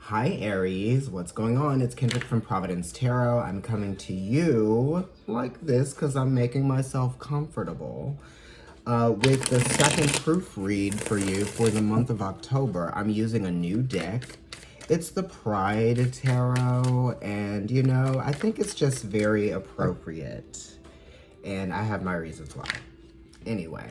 Hi Aries, what's going on? It's Kendrick from Providence Tarot. I'm coming to you like this because I'm making myself comfortable with the second proofread for you for the month of October. I'm using a new deck. It's the Pride Tarot, and you know, I think it's just very appropriate. And I have my reasons why. Anyway,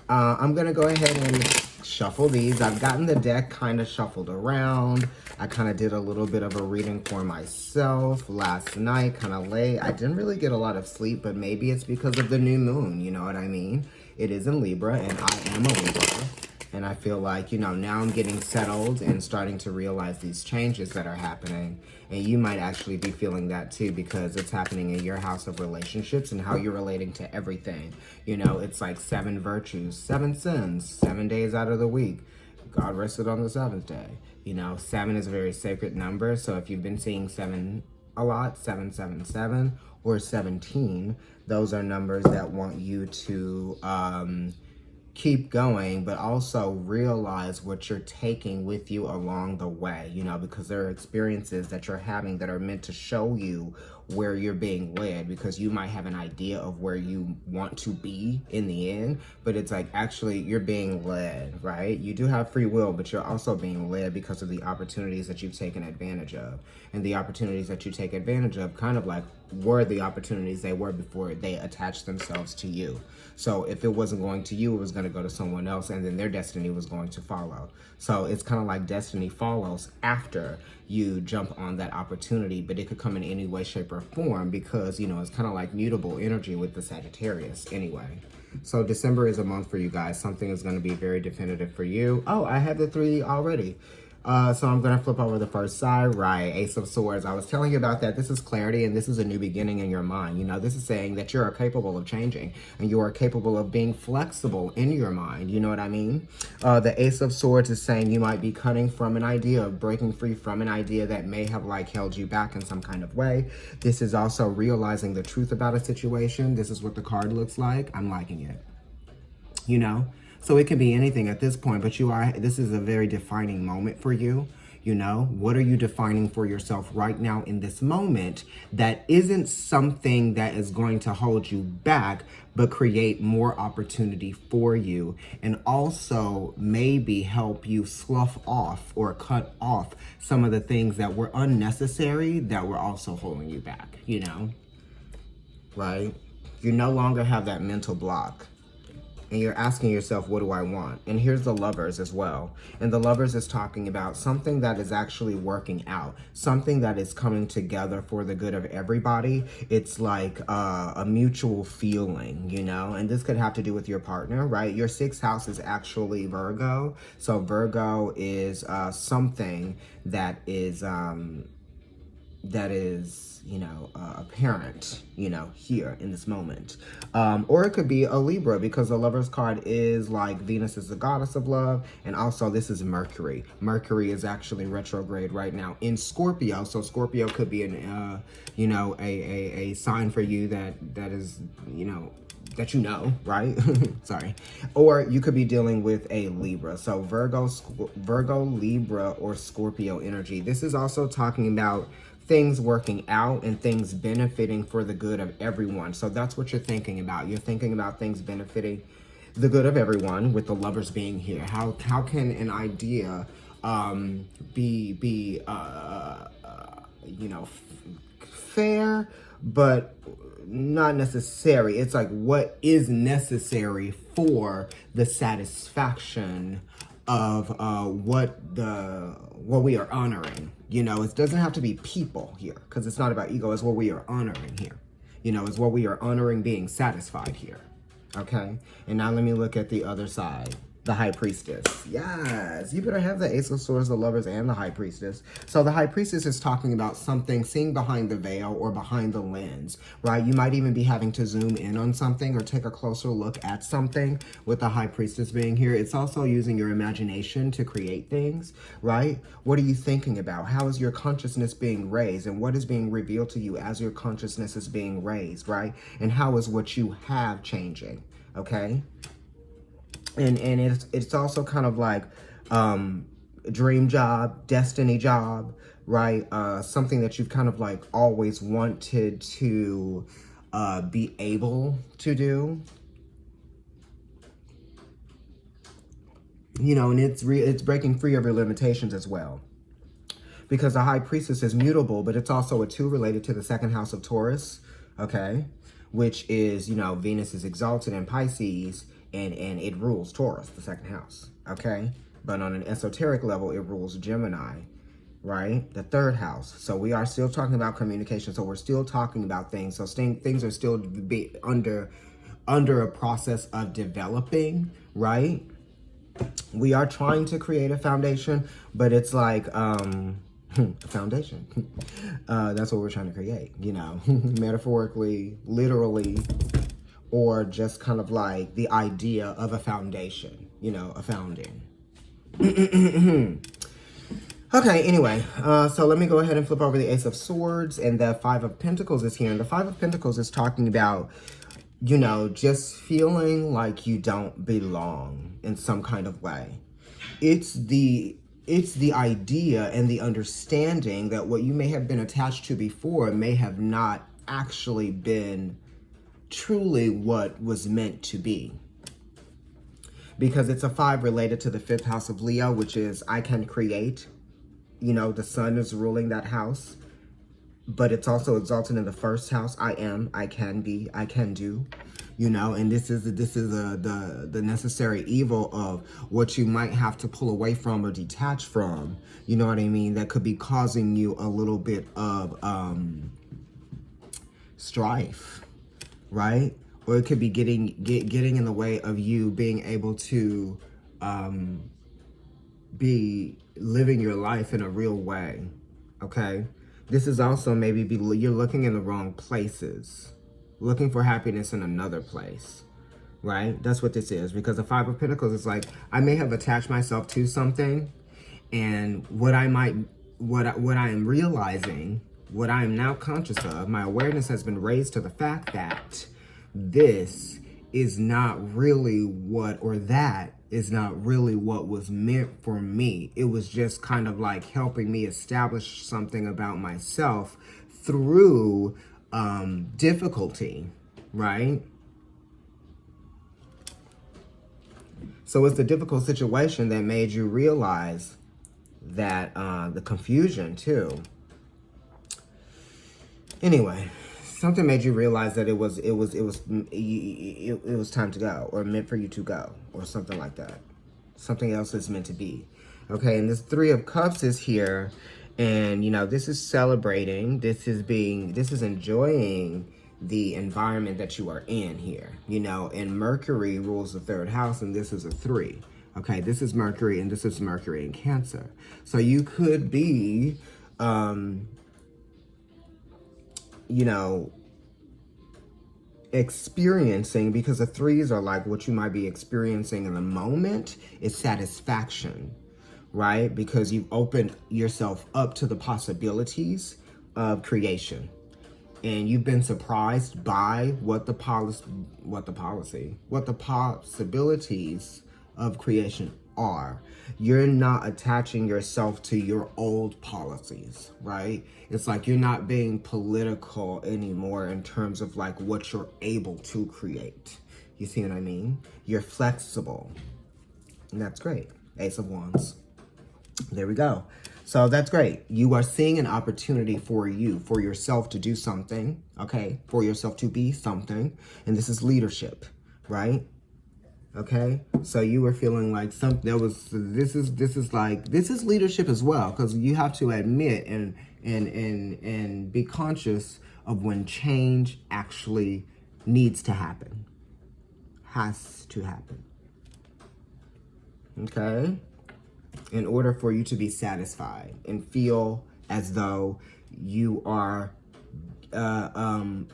I'm gonna go ahead and shuffle these. I've gotten the deck kind of shuffled around. I kind of did a little bit of a reading for myself last night, kind of late. I didn't really get a lot of sleep, but maybe it's because of the new moon, you know what I mean? It is in Libra, and I am a Libra. And I feel like, you know, now I'm getting settled and starting to realize these changes that are happening. And you might actually be feeling that too, because it's happening in your house of relationships and how you're relating to everything. You know, it's like 7 virtues, 7 sins, 7 days out of the week. God rested on the 7th day. You know, 7 is a very sacred number. So if you've been seeing 7 a lot, 777 or 17, those are numbers that want you to keep going, but also realize what you're taking with you along the way, you know, because there are experiences that you're having that are meant to show you where you're being led, because you might have an idea of where you want to be in the end, but it's like actually you're being led, right? You do have free will, but you're also being led because of the opportunities that you've taken advantage of. And the opportunities that you take advantage of kind of like were the opportunities they were before they attached themselves to you. So if it wasn't going to you, it was going to go to someone else, and then their destiny was going to follow. So it's kind of like destiny follows after you jump on that opportunity, but it could come in any way, shape, or form, because, you know, it's kind of like mutable energy with the Sagittarius anyway. So December is a month for you guys. Something is going to be very definitive for you. Oh, I have the 3 already. So I'm going to flip over the first side, right? Ace of Swords. I was telling you about that. This is clarity, and this is a new beginning in your mind. You know, this is saying that you are capable of changing, and you are capable of being flexible in your mind. You know what I mean? The Ace of Swords is saying you might be cutting from an idea, breaking free from an idea that may have like held you back in some kind of way. This is also realizing the truth about a situation. This is what the card looks like. I'm liking it. You know? So it can be anything at this point, but this is a very defining moment for you. You know, what are you defining for yourself right now in this moment that isn't something that is going to hold you back, but create more opportunity for you, and also maybe help you slough off or cut off some of the things that were unnecessary that were also holding you back, you know, right? You no longer have that mental block. And you're asking yourself, what do I want? And here's the Lovers as well. And the Lovers is talking about something that is actually working out, something that is coming together for the good of everybody. It's like a mutual feeling, you know? And this could have to do with your partner, right? Your 6th house is actually Virgo. So Virgo is something that is, you know, apparent, you know, here in this moment. Or it could be a Libra, because the Lover's card is like Venus is the goddess of love. And also this is Mercury. Mercury is actually retrograde right now in Scorpio. So Scorpio could be an, you know, a sign for you that is, you know, that you know, right? Sorry. Or you could be dealing with a Libra. So Virgo, Libra, or Scorpio energy. This is also talking about things working out and things benefiting for the good of everyone. So that's what you're thinking about. You're thinking about things benefiting the good of everyone, with the Lovers being here. How can an idea be you know, fair, but not necessary? It's like what is necessary for the satisfaction of what we are honoring. You know, it doesn't have to be people here, because it's not about ego. It's what we are honoring here. You know, it's what we are honoring being satisfied here. Okay? And now let me look at the other side. The High Priestess. Yes, you better have the Ace of Swords, the Lovers, and the High Priestess. So the High Priestess is talking about something, seeing behind the veil or behind the lens, right? You might even be having to zoom in on something or take a closer look at something with the High Priestess being here. It's also using your imagination to create things, right? What are you thinking about? How is your consciousness being raised? And what is being revealed to you as your consciousness is being raised, right? And how is what you have changing, okay? And it's also kind of like dream job, destiny job, right? Something that you've kind of like always wanted to be able to do. You know, and it's breaking free of your limitations as well. Because the High Priestess is mutable, but it's also a 2 related to the 2nd house of Taurus, okay? Which is, you know, Venus is exalted in Pisces, and it rules Taurus, the 2nd house, okay? But on an esoteric level, it rules Gemini, right? The 3rd house. So we are still talking about communication. So we're still talking about things. So things are still under a process of developing, right? We are trying to create a foundation, but it's like a foundation. That's what we're trying to create, you know, metaphorically, literally, or just kind of like the idea of a foundation, you know, a founding. Okay, anyway, so let me go ahead and flip over the Ace of Swords, and the 5 of Pentacles is here. And the 5 of Pentacles is talking about, you know, just feeling like you don't belong in some kind of way. It's the idea and the understanding that what you may have been attached to before may have not actually been truly what was meant to be. Because it's a 5 related to the 5th house of Leo, which is I can create. You know, the sun is ruling that house. But it's also exalted in the 1st house. I am, I can be, I can do. You know, and this is the necessary evil of what you might have to pull away from or detach from. You know what I mean? That could be causing you a little bit of strife, right? Or it could be getting in the way of you being able to be living your life in a real way, okay? This is also maybe you're looking in the wrong places, looking for happiness in another place, right? That's what this is, because the 5 of Pentacles is like, I may have attached myself to something, and what I am realizing, what I am now conscious of, my awareness has been raised to the fact that this is not really what, or that is not really what was meant for me. It was just kind of like helping me establish something about myself through difficulty, right? So it's the difficult situation that made you realize that the confusion too. Anyway, something made you realize that it was time to go, or meant for you to go, or something like that. Something else is meant to be. Okay, and this 3 of Cups is here, and you know, this is celebrating, this is enjoying the environment that you are in here, you know, and Mercury rules the 3rd house, and this is a 3. Okay, this is Mercury, and this is Mercury in Cancer. So you could be, you know, experiencing, because the 3s are like what you might be experiencing in the moment is satisfaction, right? Because you've opened yourself up to the possibilities of creation, and you've been surprised by what the possibilities of creation are. You're not attaching yourself to your old policies, right? It's like you're not being political anymore in terms of like what you're able to create. You see what I mean? You're flexible, and that's great. Ace of Wands. There we go. So that's great. You are seeing an opportunity for you, for yourself to do something, okay? For yourself to be something. And this is leadership, right? Okay? So you were feeling like this is leadership as well, because you have to admit and be conscious of when change actually needs to happen. Has to happen. Okay? In order for you to be satisfied and feel as though you are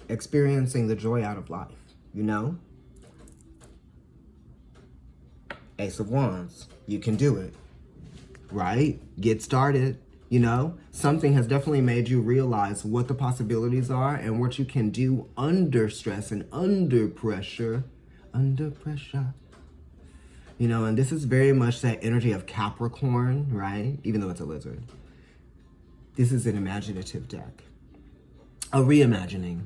experiencing the joy out of life, you know? Ace of Wands, you can do it, right? Get started, you know? Something has definitely made you realize what the possibilities are and what you can do under stress and under pressure. Under pressure. You know, and this is very much that energy of Capricorn, right? Even though it's a lizard. This is an imaginative deck. A reimagining.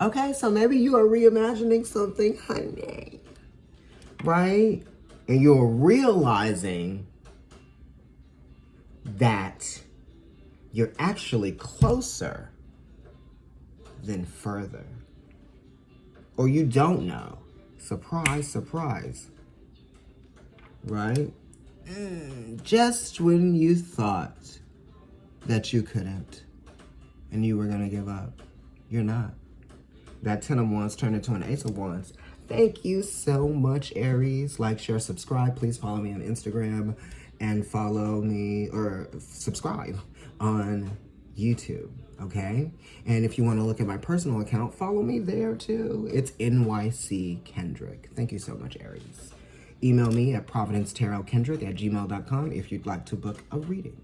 Okay, so maybe you are reimagining something, honey. Right? And you're realizing that you're actually closer than further. Or you don't know. Surprise, surprise. Right? Just when you thought that you couldn't and you were going to give up, you're not. That 10 of Wands turned into an Ace of Wands. Thank you so much, Aries. Like, share, subscribe. Please follow me on Instagram and follow me or subscribe on YouTube, okay? And if you want to look at my personal account, follow me there too. It's NYC Kendrick. Thank you so much, Aries. Email me at providencetarotkendrick@gmail.com if you'd like to book a reading.